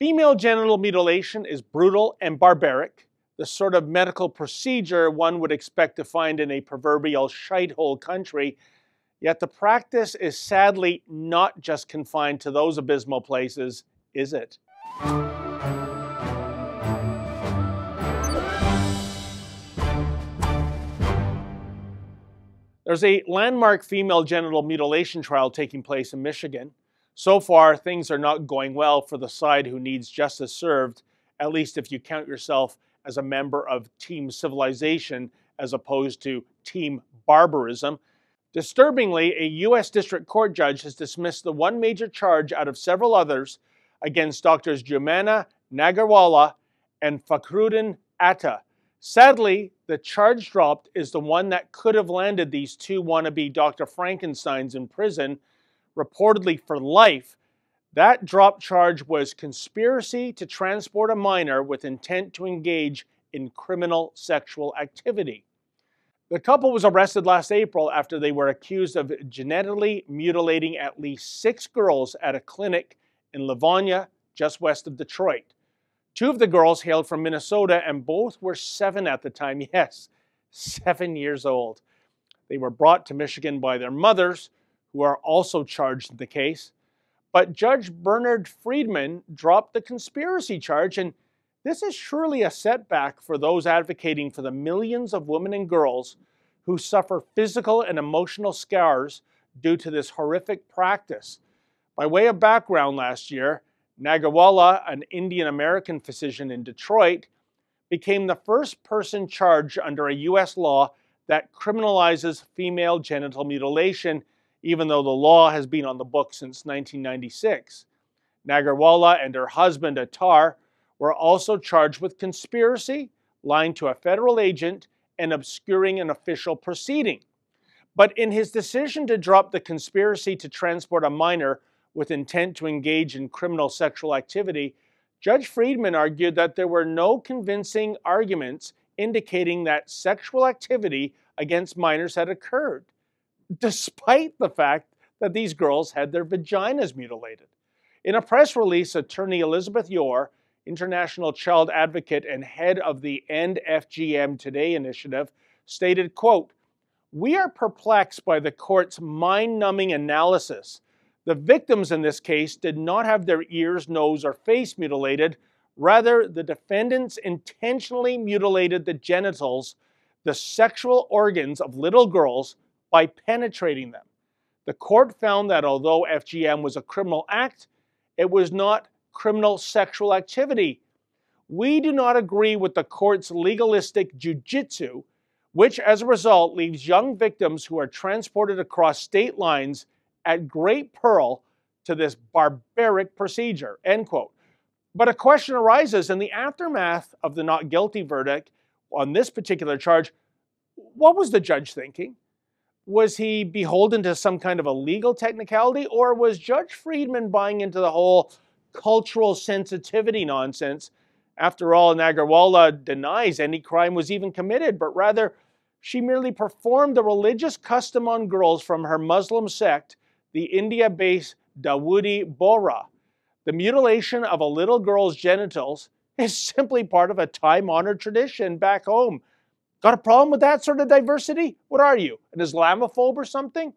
Female genital mutilation is brutal and barbaric, the sort of medical procedure one would expect to find in a proverbial shithole country, yet the practice is sadly not just confined to those abysmal places, is it? There's a landmark female genital mutilation trial taking place in Michigan. So far, things are not going well for the side who needs justice served, at least if you count yourself as a member of Team Civilization as opposed to Team Barbarism. Disturbingly, a U.S. District Court judge has dismissed the one major charge out of several others against Drs. Jumana Nagarwala and Fakhruddin Atta. Sadly, the charge dropped is the one that could have landed these two wannabe Dr. Frankensteins in prison, reportedly for life. That drop charge was conspiracy to transport a minor with intent to engage in criminal sexual activity. The couple was arrested last April after they were accused of genitally mutilating at least 6 girls at a clinic in Livonia, just west of Detroit. 2 of the girls hailed from Minnesota, and both were 7 at the time. Yes, 7 years old. They were brought to Michigan by their mothers, who are also charged in the case. But Judge Bernard Friedman dropped the conspiracy charge, and this is surely a setback for those advocating for the millions of women and girls who suffer physical and emotional scars due to this horrific practice. By way of background, last year, Nagarwala, an Indian-American physician in Detroit, became the first person charged under a U.S. law that criminalizes female genital mutilation, even though the law has been on the books since 1996. Nagarwala and her husband, Attar, were also charged with conspiracy, lying to a federal agent, and obscuring an official proceeding. But in his decision to drop the conspiracy to transport a minor with intent to engage in criminal sexual activity, Judge Friedman argued that there were no convincing arguments indicating that sexual activity against minors had occurred, despite the fact that these girls had their vaginas mutilated. In a press release, attorney Elizabeth Yore, international child advocate and head of the End FGM Today initiative, stated, quote, "We are perplexed by the court's mind-numbing analysis. The victims in this case did not have their ears, nose, or face mutilated. Rather, the defendants intentionally mutilated the genitals, the sexual organs of little girls, by penetrating them. The court found that although FGM was a criminal act, it was not criminal sexual activity. We do not agree with the court's legalistic jujitsu, which as a result leaves young victims who are transported across state lines at great peril to this barbaric procedure," end quote. But a question arises in the aftermath of the not guilty verdict on this particular charge. What was the judge thinking? Was he beholden to some kind of a legal technicality, or was Judge Friedman buying into the whole cultural sensitivity nonsense? After all, Nagarwala denies any crime was even committed, but rather she merely performed a religious custom on girls from her Muslim sect, the India-based Dawoodi Bohra. The mutilation of a little girl's genitals is simply part of a time-honored tradition back home. Got a problem with that sort of diversity? What are you, an Islamophobe or something?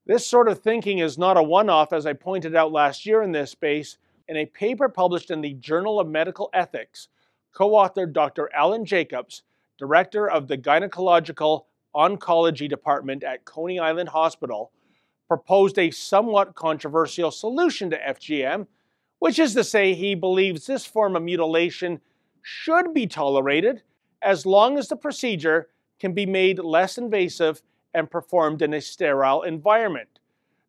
This sort of thinking is not a one-off, as I pointed out last year in this space. In a paper published in the Journal of Medical Ethics, co-authored Dr. Alan Jacobs, director of the Gynecological Oncology Department at Coney Island Hospital, proposed a somewhat controversial solution to FGM, which is to say he believes this form of mutilation should be tolerated as long as the procedure can be made less invasive and performed in a sterile environment.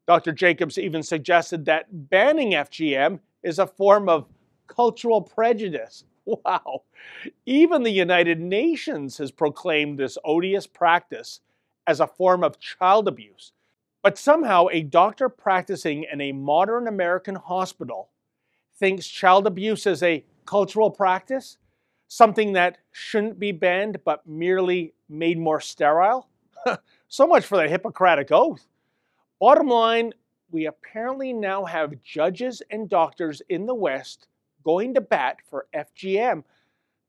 Dr. Jacobs even suggested that banning FGM is a form of cultural prejudice. Wow. Even the United Nations has proclaimed this odious practice as a form of child abuse. But somehow a doctor practicing in a modern American hospital thinks child abuse is a cultural practice, something that shouldn't be banned but merely made more sterile. So much for the Hippocratic Oath. Bottom line, we apparently now have judges and doctors in the West going to bat for FGM,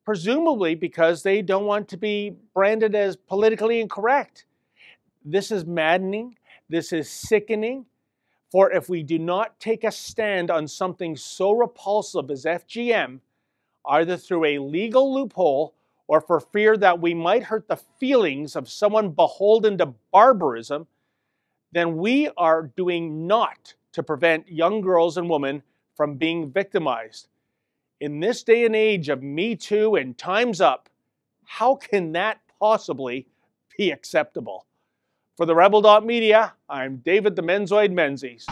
presumably because they don't want to be branded as politically incorrect. This is maddening. This is sickening. For if we do not take a stand on something so repulsive as FGM, either through a legal loophole or for fear that we might hurt the feelings of someone beholden to barbarism, then we are doing naught to prevent young girls and women from being victimized. In this day and age of Me Too and Time's Up, how can that possibly be acceptable? For the Rebel.media, I'm David the Menzoid Menzies.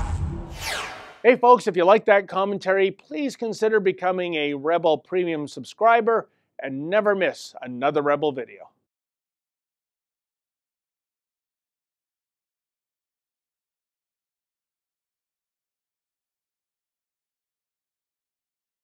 Hey folks, if you like that commentary, please consider becoming a Rebel Premium subscriber and never miss another Rebel video.